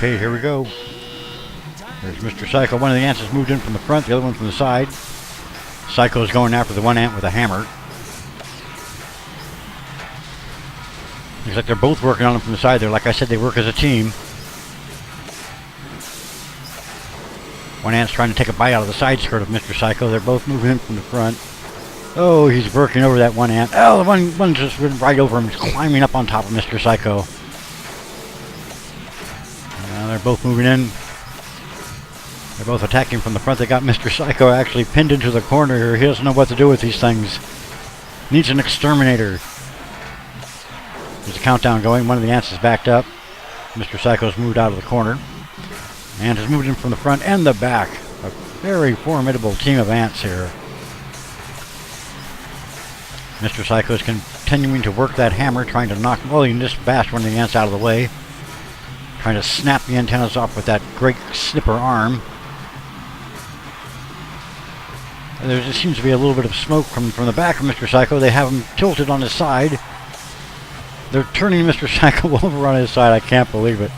Okay, here we go. There's Mr. Psycho. One of the ants has moved in from the front, the other one from the side. Psycho's going after the one ant with a hammer. Looks like they're both working on him from the side there. Like I said, they work as a team. One ant's trying to take a bite out of the side skirt of Mr. Psycho. They're both moving in from the front. Oh, he's working over that one ant. Oh, the one just went right over him. He's climbing up on top of Mr. Psycho. They're both moving in. They're both attacking from the front. They got Mr. Psycho actually pinned into the corner here. He doesn't know what to do with these things. Needs an exterminator. There's a countdown going. One of the ants is backed up. Mr. Psycho's moved out of the corner. Ant has moved in from the front and the back. A very formidable team of ants here. Mr. Psycho is continuing to work that hammer, trying to knock... Well, he can just bash one of the ants out of the way. Trying to snap the antennas off with that great snipper arm. And there just seems to be a little bit of smoke from the back of Mr. Psycho. They have him tilted on his side. They're turning Mr. Psycho over on his side. I can't believe it.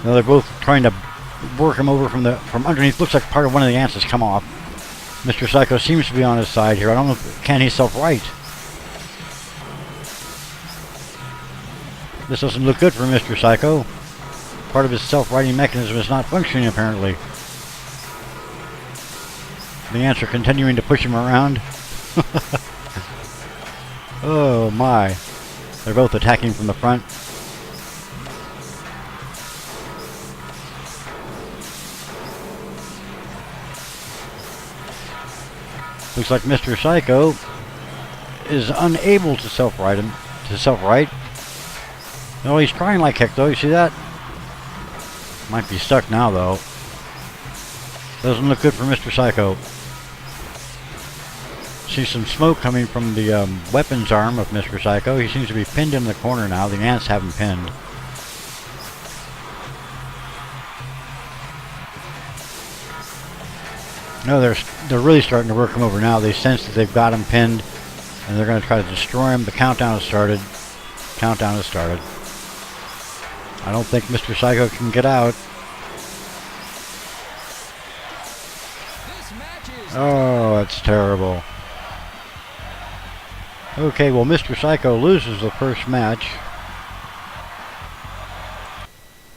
Now they're both trying to work him over from underneath. Looks like part of one of the ants has come off. Mr. Psycho seems to be on his side here. I don't know can he self-right. This doesn't look good for Mr. Psycho. Part of his self-righting mechanism is not functioning apparently. The ants are continuing to push him around. Oh my. They're both attacking from the front. Looks like Mr. Psycho is unable to self-right. No, he's trying like heck though. You see that? Might be stuck now though. Doesn't look good for Mr. Psycho. See some smoke coming from the weapons arm of Mr. Psycho. He seems to be pinned in the corner now. The ants have him pinned. No, they're really starting to work him over now. They sense that they've got him pinned, and they're going to try to destroy him. The countdown has started. Countdown has started. I don't think Mr. Psycho can get out. Oh, that's terrible. Okay, well, Mr. Psycho loses the first match.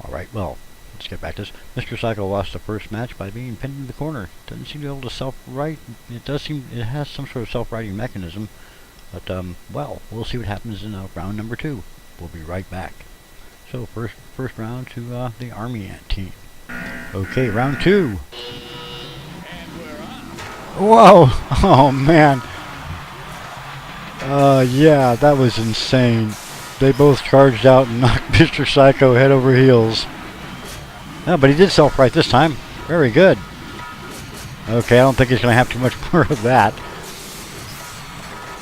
Alright, well, let's get back to this. Mr. Psycho lost the first match by being pinned in the corner. Doesn't seem to be able to self-right. It does seem it has some sort of self-righting mechanism. But, well, we'll see what happens in round number 2. We'll be right back. So, first round to the Army Ant team. Okay, round 2. Whoa! Oh, man. Yeah, that was insane. They both charged out and knocked Mr. Psycho head over heels. Yeah, but he did self-right this time. Very good. Okay, I don't think he's going to have too much more of that.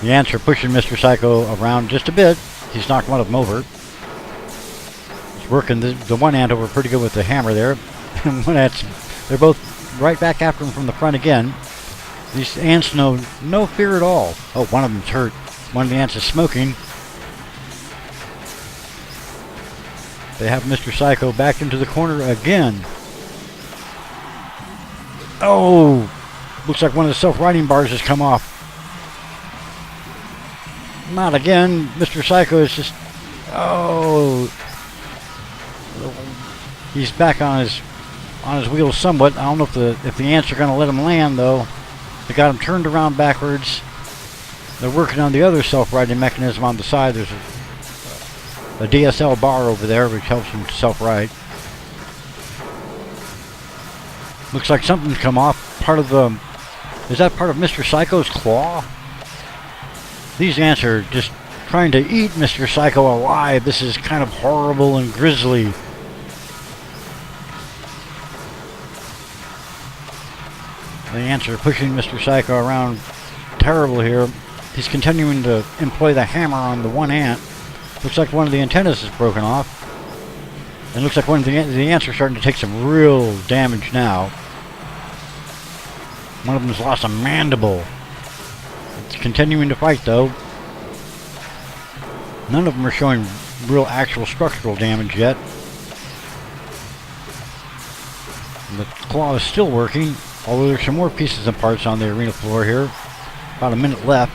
The ants are pushing Mr. Psycho around just a bit. He's knocked one of them over. He's working the one ant over pretty good with the hammer there. And they're both right back after him from the front again. These ants know no fear at all. Oh, one of them's hurt. One of the ants is smoking. They have Mr. Psycho back into the corner again. Oh! Looks like one of the self-righting bars has come off. Not again. Mr. Psycho is just... Oh! He's back on his wheels somewhat. I don't know if the ants are going to let him land, though. They got him turned around backwards. They're working on the other self-righting mechanism on the side. There's a DSL bar over there which helps him self-right. Looks like something's come off. Is that part of Mr. Psycho's claw? These ants are just trying to eat Mr. Psycho alive. This is kind of horrible and grisly. The ants are pushing Mr. Psycho around terrible here. He's continuing to employ the hammer on the one ant. Looks like one of the antennas is broken off. And looks like one of the ants are starting to take some real damage now. One of them's lost a mandible. It's continuing to fight though. None of them are showing real actual structural damage yet. And the claw is still working, although there's some more pieces and parts on the arena floor here. About a minute left.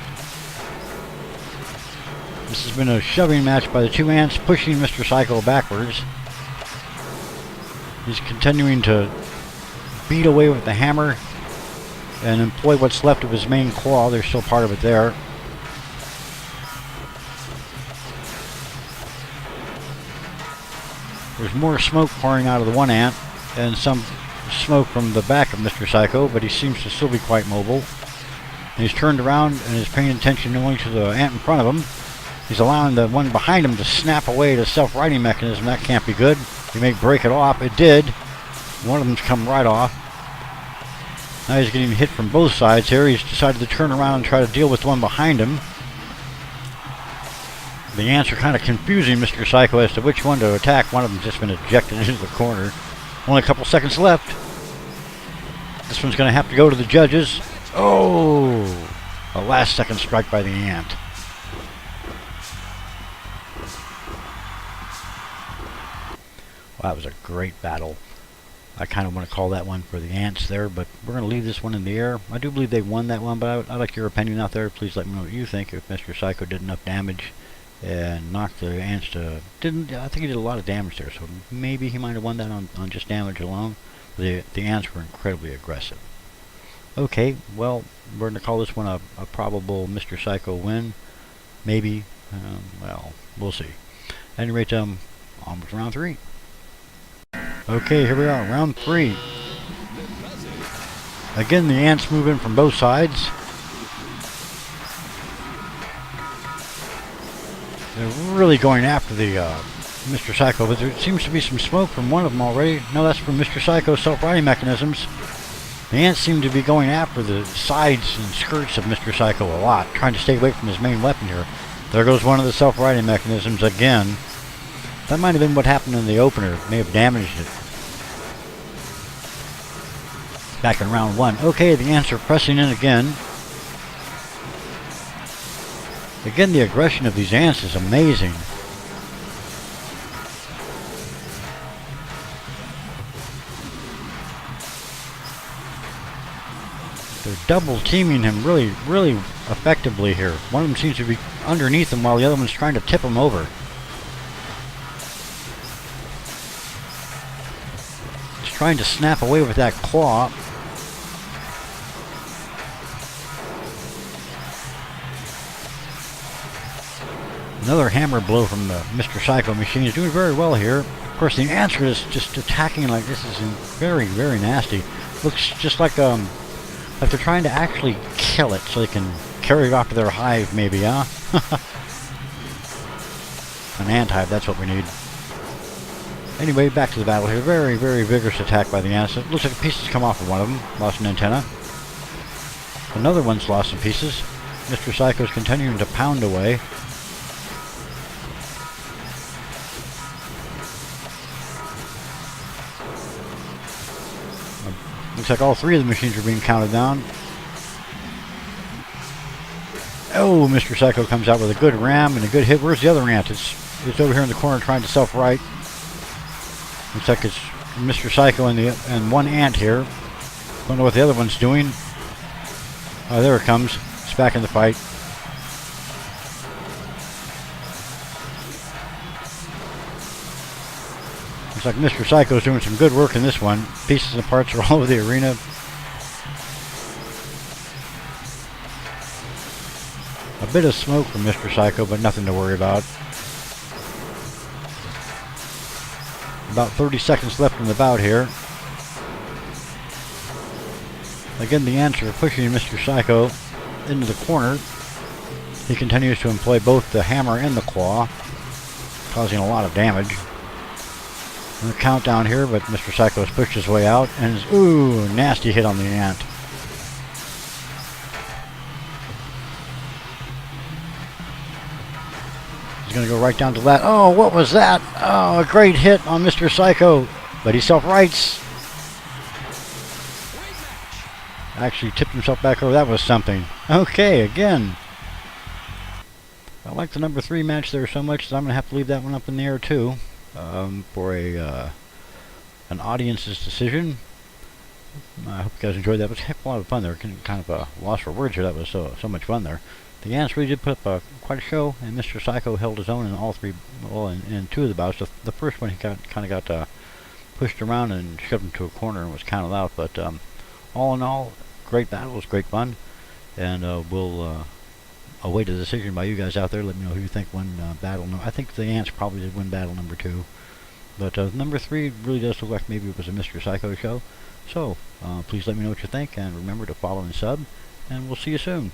This has been a shoving match by the two ants, pushing Mr. Psycho backwards. He's continuing to beat away with the hammer and employ what's left of his main claw. There's still part of it there. There's more smoke pouring out of the one ant and some smoke from the back of Mr. Psycho, but he seems to still be quite mobile. And he's turned around and is paying attention only to the ant in front of him. He's allowing the one behind him to snap away the self-righting mechanism. That can't be good. He may break it off. It did. One of them's come right off. Now he's getting hit from both sides here. He's decided to turn around and try to deal with the one behind him. The ants are kind of confusing Mr. Psycho as to which one to attack. One of them's just been ejected into the corner. Only a couple seconds left. This one's going to have to go to the judges. Oh! A last second strike by the ant. Wow, that was a great battle. I kind of want to call that one for the ants there, but we're going to leave this one in the air. I do believe they won that one, but I'd like your opinion out there. Please let me know what you think. If Mr. Psycho did enough damage and knocked the ants to... I think he did a lot of damage there, so maybe he might have won that on just damage alone. The ants were incredibly aggressive. Okay, well, we're going to call this one a probable Mr. Psycho win. Maybe. Well, we'll see. At any rate, on with round 3. Okay, here we are, round 3. Again, the ants move in from both sides. They're really going after the Mr. Psycho, but there seems to be some smoke from one of them already. No, that's from Mr. Psycho's self-righting mechanisms. The ants seem to be going after the sides and skirts of Mr. Psycho a lot, trying to stay away from his main weapon here. There goes one of the self-righting mechanisms again. That might have been what happened in the opener. It may have damaged it. Back in round 1. Okay, the ants are pressing in again. Again, the aggression of these ants is amazing. They're double teaming him really, really effectively here. One of them seems to be underneath him while the other one's trying to tip him over. He's trying to snap away with that claw. Another hammer blow from the Mr. Psycho machine. Is doing very well here. Of course, the ants are just attacking like this is very, very nasty. Looks just like they're trying to actually kill it so they can carry it off to their hive, maybe, huh? An ant hive, that's what we need. Anyway, back to the battle here. Very, very vigorous attack by the ants. It looks like pieces come off of one of them. Lost an antenna. Another one's lost some pieces. Mr. Psycho's continuing to pound away. Looks like all 3 of the machines are being counted down. Oh, Mr. Psycho comes out with a good ram and a good hit. Where's the other ant? It's over here in the corner trying to self-right. Looks like it's Mr. Psycho and one ant here. Don't know what the other one's doing. Oh, there it comes. It's back in the fight. Looks like Mr. Psycho's doing some good work in this one. Pieces and parts are all over the arena. A bit of smoke from Mr. Psycho, but nothing to worry about. About 30 seconds left in the bout here. Again, the ants are pushing Mr. Psycho into the corner. He continues to employ both the hammer and the claw, causing a lot of damage. And the countdown here, but Mr. Psycho has pushed his way out, and ooh, nasty hit on the ant. He's going to go right down to that. Oh, what was that? Oh, a great hit on Mr. Psycho, but he self-rights. Actually tipped himself back over. That was something. Okay, again. I like the number 3 match there so much that I'm going to have to leave that one up in the air too. For an audience's decision. I hope you guys enjoyed that. It was a heck of a lot of fun. There kind of a loss for words here. That was so much fun there. The Ants really did put up quite a show, and Mr. Psycho held his own in all three, well, in two of the bouts. The first one he kind of got pushed around and shoved into a corner and was counted out. But all in all, great battles, great fun, and we'll await a decision by you guys out there. Let me know who you think won battle number. I think the Ants probably did win battle number 2, but number 3 really does look like maybe it was a Mr. Psycho show. So please let me know what you think, and remember to follow and sub, and we'll see you soon.